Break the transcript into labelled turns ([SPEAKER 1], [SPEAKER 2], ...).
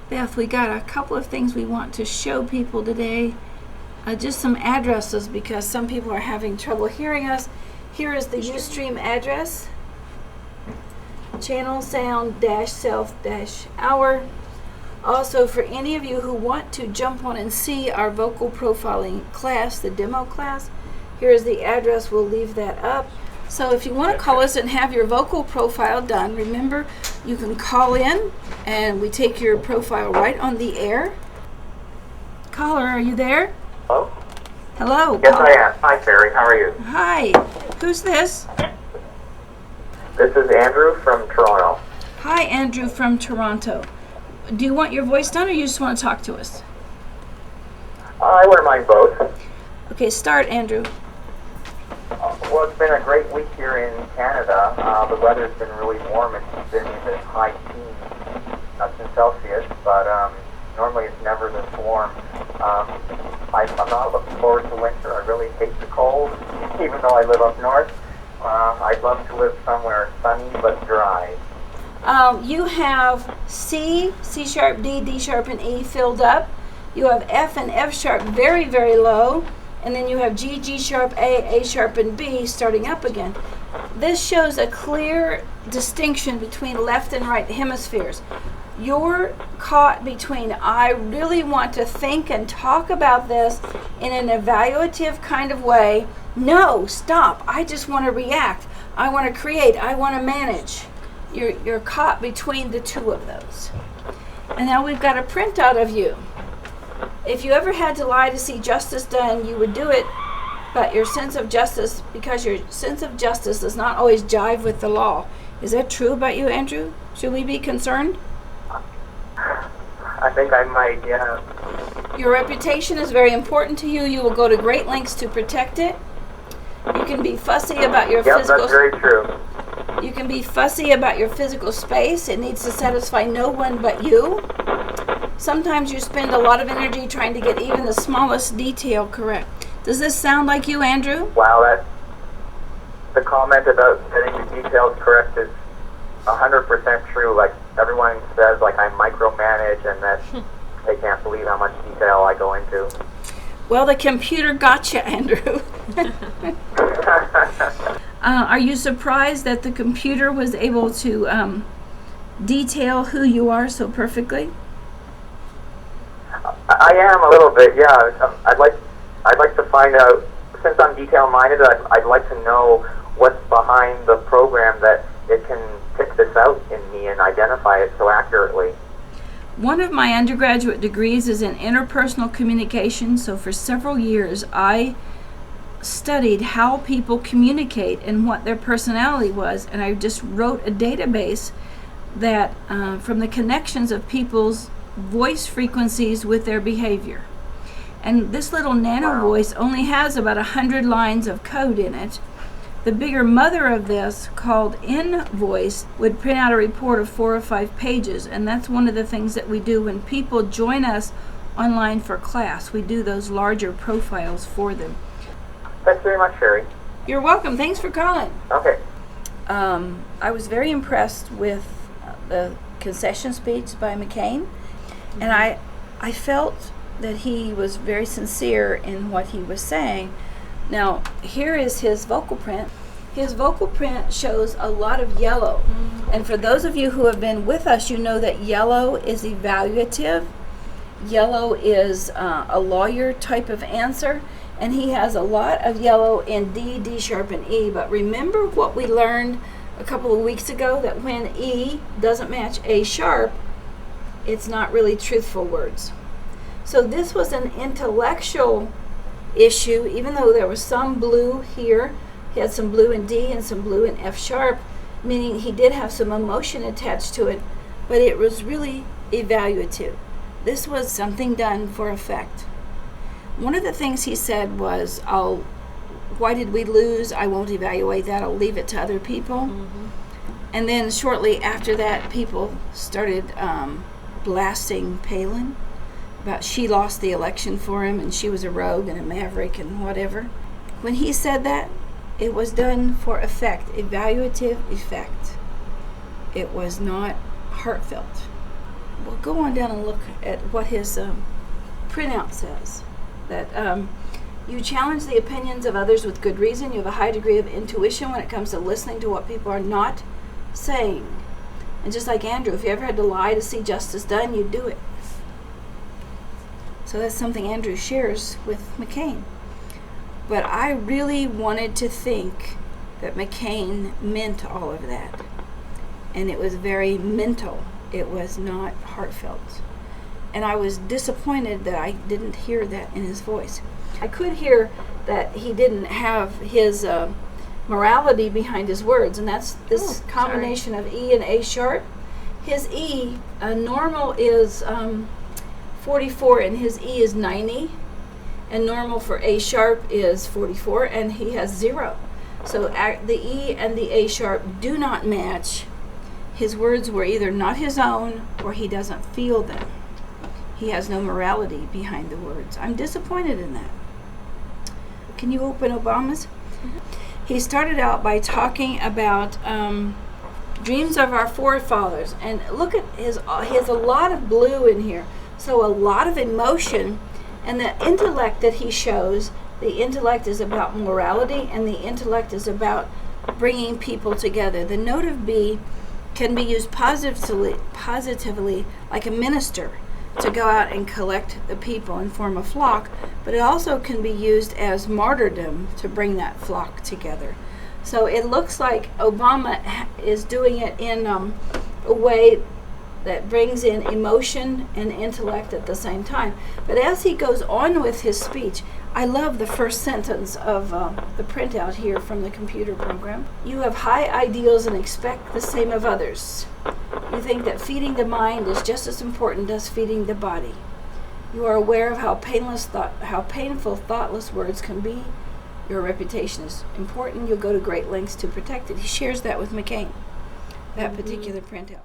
[SPEAKER 1] Beth, we got a couple of things we want to show people today. Just some addresses because some people are having trouble hearing us. Here is the Ustream address. Channel sound self hour. Also, for any of you who want to jump on and see our vocal profiling class, the demo class, here is the address. We'll leave that up. So if you want to call us and have your vocal profile done, remember you can call in and we take your profile right on the air. Caller, are you there?
[SPEAKER 2] Hello?
[SPEAKER 1] Hello.
[SPEAKER 2] Yes, I am. Hi, Sharry. How are you?
[SPEAKER 1] Hi. Who's this?
[SPEAKER 2] This is Andrew from Toronto.
[SPEAKER 1] Hi, Andrew from Toronto. Do you want your voice done or you just want to talk to us?
[SPEAKER 2] I wouldn't mind both.
[SPEAKER 1] Okay, start, Andrew.
[SPEAKER 2] Well, it's been a great week here in Canada. The weather's been really warm. It's been in the high teens, in Celsius, but normally it's never this warm. I'm not looking forward to winter. I really hate the cold, even though I live up north. I'd love to live somewhere sunny but dry.
[SPEAKER 1] You have C, C sharp, D, D sharp, and E filled up. You have F and F sharp very, very low. And then you have G, G sharp, A sharp, and B starting up again. This shows a clear distinction between left and right hemispheres. You're caught between, I really want to think and talk about this in an evaluative kind of way. No, stop. I just want to react. I want to create. I want to manage. You're caught between the two of those. And now we've got a printout of you. If you ever had to lie to see justice done, you would do it, but your sense of justice, because your sense of justice does not always jive with the law. Is that true about you, Andrew? Should we be concerned?
[SPEAKER 2] I think I might, yeah.
[SPEAKER 1] Your reputation is very important to you. You will go to great lengths to protect it. You can be fussy about your physical...
[SPEAKER 2] Yep, that's very true.
[SPEAKER 1] You can be fussy about your physical space. It needs to satisfy no one but you. Sometimes you spend a lot of energy trying to get even the smallest detail correct. Does this sound like you, Andrew?
[SPEAKER 2] Wow, the comment about getting the details correct is 100% true. Like, everyone says, like, I micromanage and that they can't believe how much detail I go into.
[SPEAKER 1] Well, the computer got you, Andrew. Are you surprised that the computer was able to detail who you are so perfectly?
[SPEAKER 2] I am a little bit, yeah. I'd like to find out, since I'm detail-minded, I'd like to know what's behind the program that it can pick this out in me and identify it so accurately.
[SPEAKER 1] One of my undergraduate degrees is in interpersonal communication, so for several years I studied how people communicate and what their personality was, and I just wrote a database that from the connections of people's voice frequencies with their behavior. And this little nano voice only has about 100 lines of code in it. The bigger mother of this, called N-Voice, would print out a report of 4 or 5 pages, and that's one of the things that we do when people join us online for class. We do those larger profiles for them.
[SPEAKER 2] Thanks very much, Sharry.
[SPEAKER 1] You're welcome. Thanks for calling.
[SPEAKER 2] Okay.
[SPEAKER 1] I was very impressed with the concession speech by McCain, and I felt that he was very sincere in what he was saying. Now, here is his vocal print. His vocal print shows a lot of yellow. And for those of you who have been with us, you know that yellow is evaluative. Yellow is a lawyer type of answer. And he has a lot of yellow in D, D sharp, and E. But remember what we learned a couple of weeks ago, that when E doesn't match A sharp, it's not really truthful words. So this was an intellectual issue, even though there was some blue here. He had some blue in D and some blue in F sharp, meaning he did have some emotion attached to it, but it was really evaluative. This was something done for effect. One of the things he said was, why did we lose? I won't evaluate that. I'll leave it to other people. Mm-hmm. And then shortly after that, people started blasting Palin about she lost the election for him and she was a rogue and a maverick and whatever. When he said that, it was done for effect, evaluative effect. It was not heartfelt. Well, go on down and look at what his printout says. That you challenge the opinions of others with good reason. You have a high degree of intuition when it comes to listening to what people are not saying. And just like Andrew, if you ever had to lie to see justice done, you'd do it. So that's something Andrew shares with McCain. But I really wanted to think that McCain meant all of that. And it was very mental. It was not heartfelt. And I was disappointed that I didn't hear that in his voice. I could hear that he didn't have his morality behind his words, and that's this combination of E and A sharp. His E, normal is 44, and his E is 90, and normal for A sharp is 44, and he has 0. So the E and the A sharp do not match. His words were either not his own or he doesn't feel them. He has no morality behind the words. I'm disappointed in that. Can you open Obama's? Mm-hmm. He started out by talking about dreams of our forefathers. And look at he has a lot of blue in here. So a lot of emotion. And the intellect that he shows, the intellect is about morality, and the intellect is about bringing people together. The note of B can be used positively like a minister to go out and collect the people and form a flock, but it also can be used as martyrdom to bring that flock together. So it looks like Obama is doing it in a way that brings in emotion and intellect at the same time. But as he goes on with his speech, I love the first sentence of the printout here from the computer program. You have high ideals and expect the same of others. You think that feeding the mind is just as important as feeding the body. You are aware of how painful thoughtless words can be. Your reputation is important. You'll go to great lengths to protect it. He shares that with McCain, that particular printout.